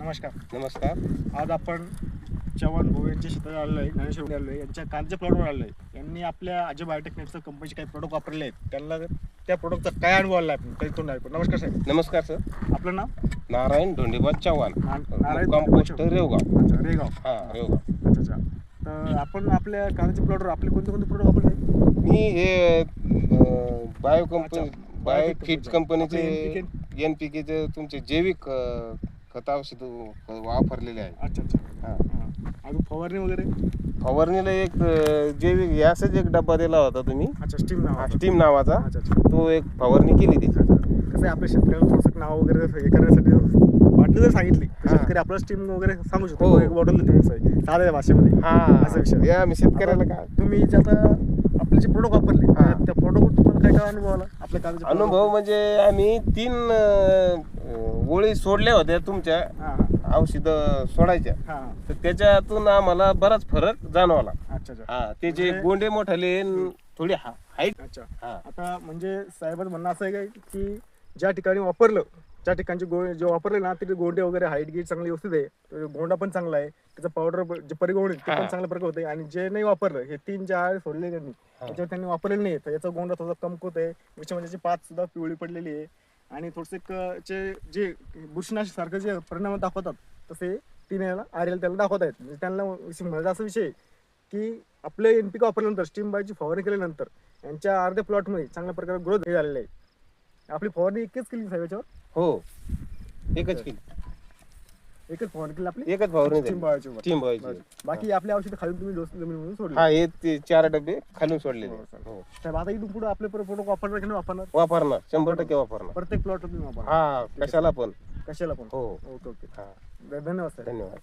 नमस्कार. नमस्कार. आज आपण चव्हाण भाऊ यांच्या शेतात आलेलो आहे, ज्ञानेश्वर आलेलो आहे, यांच्या कारच्या प्लॉटवर आलेलो आहे. यांनी आपल्या अजय बायोटेक्निक्सच्या कंपनीचे काही प्रोडक्ट वापरले आहेत. त्यांना त्या प्रोडक्टचा काय अनुभव आला आहे काही तोंड ऐकू. नमस्कार साहेब. नमस्कार सर. आपलं नाव? नारायण धोंडेबा चव्हाण, नारायण कंपोस्ट रेवगाव. अच्छा, रेगाव. हा, रेवगाव. अच्छा अच्छा. तर आपण आपल्या कारच्या प्लॉटवर आपले कोणते कोणते प्रोडक्ट वापरले? मी हे बायो अच्छा, कंपनी बायोफिट कंपनीचे आपले NPK तुमचे जैविक खत औषध वापरलेले आहे. अच्छा अच्छा. हा. अजून फवारणी वगैरे? फवारणीला एक जैविक याचाच एक डब्बा दिला होता तुम्ही, अच्छा, स्टीम नाव. स्टीम नावाचा. अच्छा अच्छा. तो एक फवारणी केली त्याची. कसं आहे, आपल्या शेतकऱ्याला थोडंसं नाव वगैरे हे करण्यासाठी बाटली जर सांगितली तर शेतकरी आपलं स्टीम वगैरे सांगू शकतो. हो. एक बॉटल देतो साध्या भाषेमध्ये. असा विषय. या मी शेतकऱ्याला काय तुम्ही जे आता आपले जे प्रोडक्ट वापरले त्या प्रोडक्ट तुम्हाला काय काय अनुभव आला आपल्या कागदाच्या अनुभव म्हणजे आम्ही 3 ओळी सोडल्या होत्या तुमच्या औषध सोडायच्या, तर त्याच्यातून आम्हाला बराच फरक जाणवला. अच्छा अच्छा. हा, त्याचे गोंडे मोठाले थोडी हाईट. अच्छा. हा. आता म्हणजे साहेबांचं म्हणणं असं आहे काय की ज्या ठिकाणी वापरलं ज्या ठिकाणचे जे वापरले ना तिथे गोंडे वगैरे हाईट गीट चांगली व्यवस्थित आहे, गोंडा पण चांगला आहे, त्याचं पावडर जे परिगोंड ते पण चांगल्या प्रकारे होते. आणि जे नाही वापरलं हे 3-4 सोडले त्यांनी, त्याच्यावर त्यांनी वापरलेलं नाही, तर याचा गोंडा थोडा कमकुत आहे, म्हणजे पात सुद्धा पिवळी पडलेली आहे. आणि थोडसे जे बुरशीनाशक सारखं जे परिणाम दाखवतात तसे तिने याला RL त्याला दाखवत आहेत. म्हणजे त्यांना म्हणजे असा विषय की आपले NPK वापरल्यानंतर स्टीम बायची फवारणी केल्यानंतर यांच्या अर्ध्या प्लॉटमध्ये चांगल्या प्रकारे ग्रोथ झालेला आहे. आपली फवारणी एकच केली साहेब याच्यावर? हो, एकच केली. एकच फवारणी केली आपली? एकच फवारणी स्टीम बायोची. स्टीम बायची. बाकी आपली औषधं खाली तुम्ही जमिनीमधून सोडली? हा, हे 4 डबे खालून सोडलेले. हो साहेब, आता इथून पुढे आपले प्रोडक्ट वापरणार की नाही वापरणार? वापरणार, 100% वापरणार. प्रत्येक प्लॉट तुम्ही वापरणार? हा, कशाला पण. कशाला पण? हो. Okay okay. हा, धन्यवाद साहेब. धन्यवाद.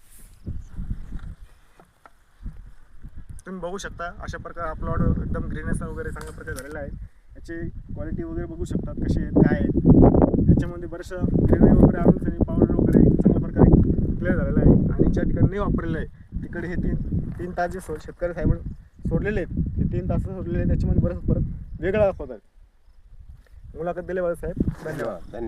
तुम्ही बघू शकता अशा प्रकारे हा प्लॉट एकदम ग्रीनेस वगैरे चांगल्या प्रकारे झालेला आहे. याची क्वालिटी वगैरे बघू शकतात कशी आहेत काय आहेत. याच्यामध्ये बरंचसं ग्रेनरी वगैरे आणून त्यांनी पावडर वगैरे चांगल्या प्रकारे क्लिअर झालेला आहे. आणि ज्या ठिकाणी नाही वापरलेलं आहे तिकडे हे तीन तास जे शेतकरी साहेब सोडलेले आहेत, हे 3 तास सोडलेले आहेत, त्याच्यामध्ये बरंच फरक वेगळा दाखवत आहे. मुलाखत दिल्याबद्दल साहेब धन्यवाद. धन्यवाद.